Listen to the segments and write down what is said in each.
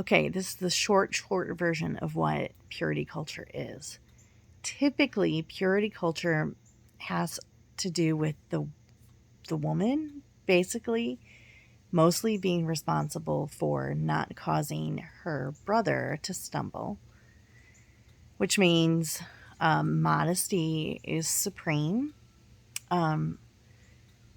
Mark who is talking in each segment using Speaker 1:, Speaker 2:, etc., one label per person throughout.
Speaker 1: Okay, this is the short version of what purity culture is. Typically, purity culture has to do with the woman, basically, mostly being responsible for not causing her brother to stumble, which means modesty is supreme. Um,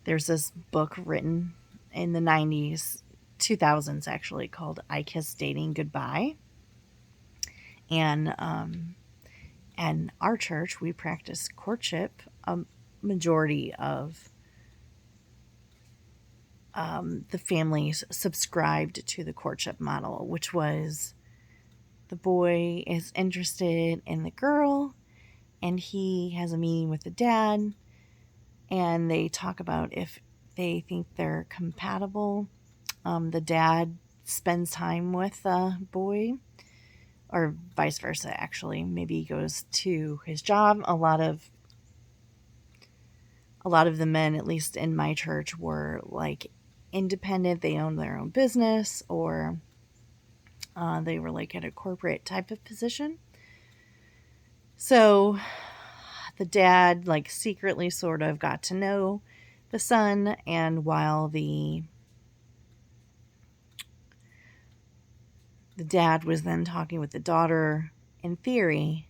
Speaker 1: there's this book written in the 90s, 2000s actually, called I Kiss Dating Goodbye. And and our church, we practice courtship. A majority of the families subscribed to the courtship model, which was the boy is interested in the girl and he has a meeting with the dad and they talk about if they think they're compatible. The dad spends time with the boy, or vice versa, actually. Maybe he goes to his job. A lot of the men, at least in my church, were like independent. They owned their own business, or they were like at a corporate type of position. So the dad, like, secretly sort of got to know the son, and while the dad was then talking with the daughter, in theory,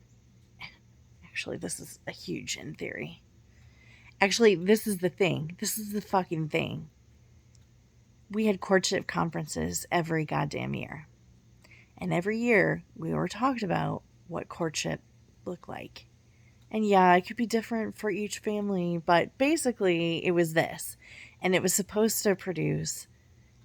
Speaker 1: actually, this is a huge in theory. Actually, this is the thing. This is the fucking thing. We had courtship conferences every goddamn year. And every year we were talked about what courtship looked like. And yeah, it could be different for each family, but basically it was this. And it was supposed to produce,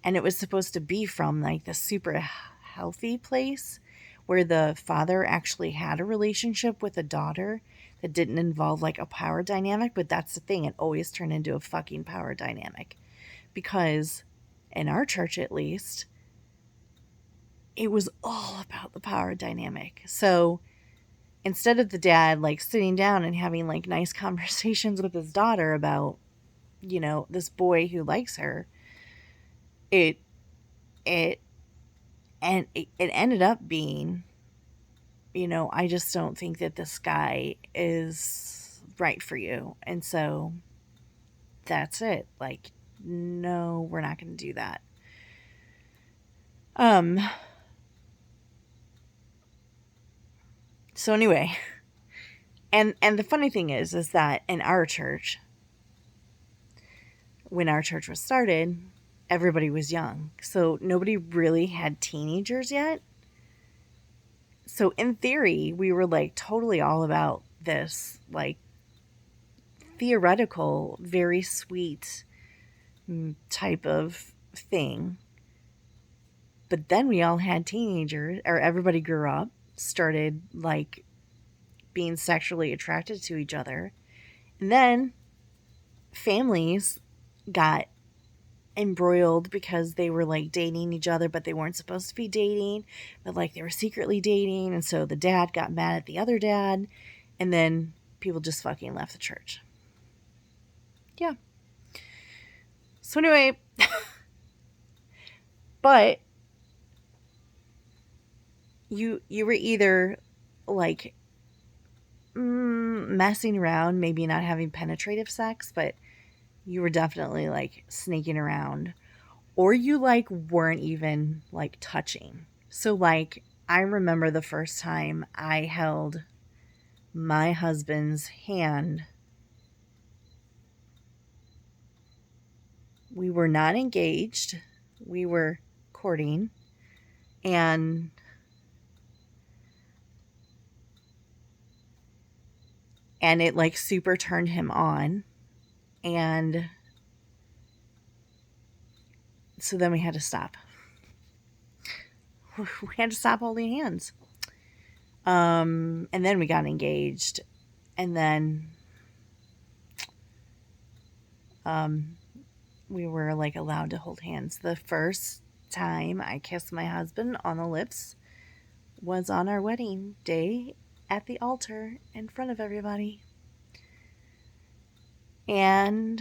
Speaker 1: and it was supposed to be from like the super healthy place where the father actually had a relationship with a daughter that didn't involve like a power dynamic. But that's the thing, it always turned into a fucking power dynamic. Because in our church, at least, it was all about the power dynamic. So instead of the dad like sitting down and having like nice conversations with his daughter about, this boy who likes her, it it it ended up being, I just don't think that this guy is right for you. And so that's it. Like, no, we're not going to do that. Um so anyway, and the funny thing is that in our church, when our church was started, everybody was young. So nobody really had teenagers yet. So in theory, we were like totally all about this like theoretical, very sweet type of thing. But then we all had teenagers, or everybody grew up, started like being sexually attracted to each other. And then families got embroiled because they were like dating each other, but they weren't supposed to be dating, but like they were secretly dating. And so the dad got mad at the other dad, and then people just fucking left the church. Yeah. So anyway, but you were either like messing around, maybe not having penetrative sex, but you were definitely like sneaking around, or you like weren't even like touching. So like I remember the first time I held my husband's hand. We were not engaged. We were courting, and it like super turned him on. And so then we had to stop. We had to stop holding hands. And then we got engaged, and then um we were like allowed to hold hands. The first time I kissed my husband on the lips was on our wedding day at the altar in front of everybody. And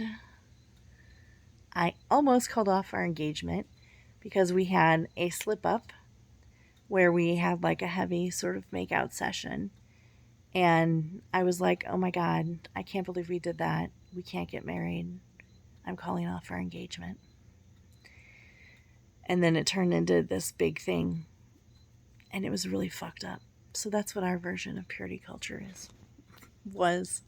Speaker 1: I almost called off our engagement because we had a slip up where we had like a heavy sort of makeout session. And I was like, oh my God, I can't believe we did that. We can't get married. I'm calling off our engagement. And then it turned into this big thing. And it was really fucked up. So that's what our version of purity culture was.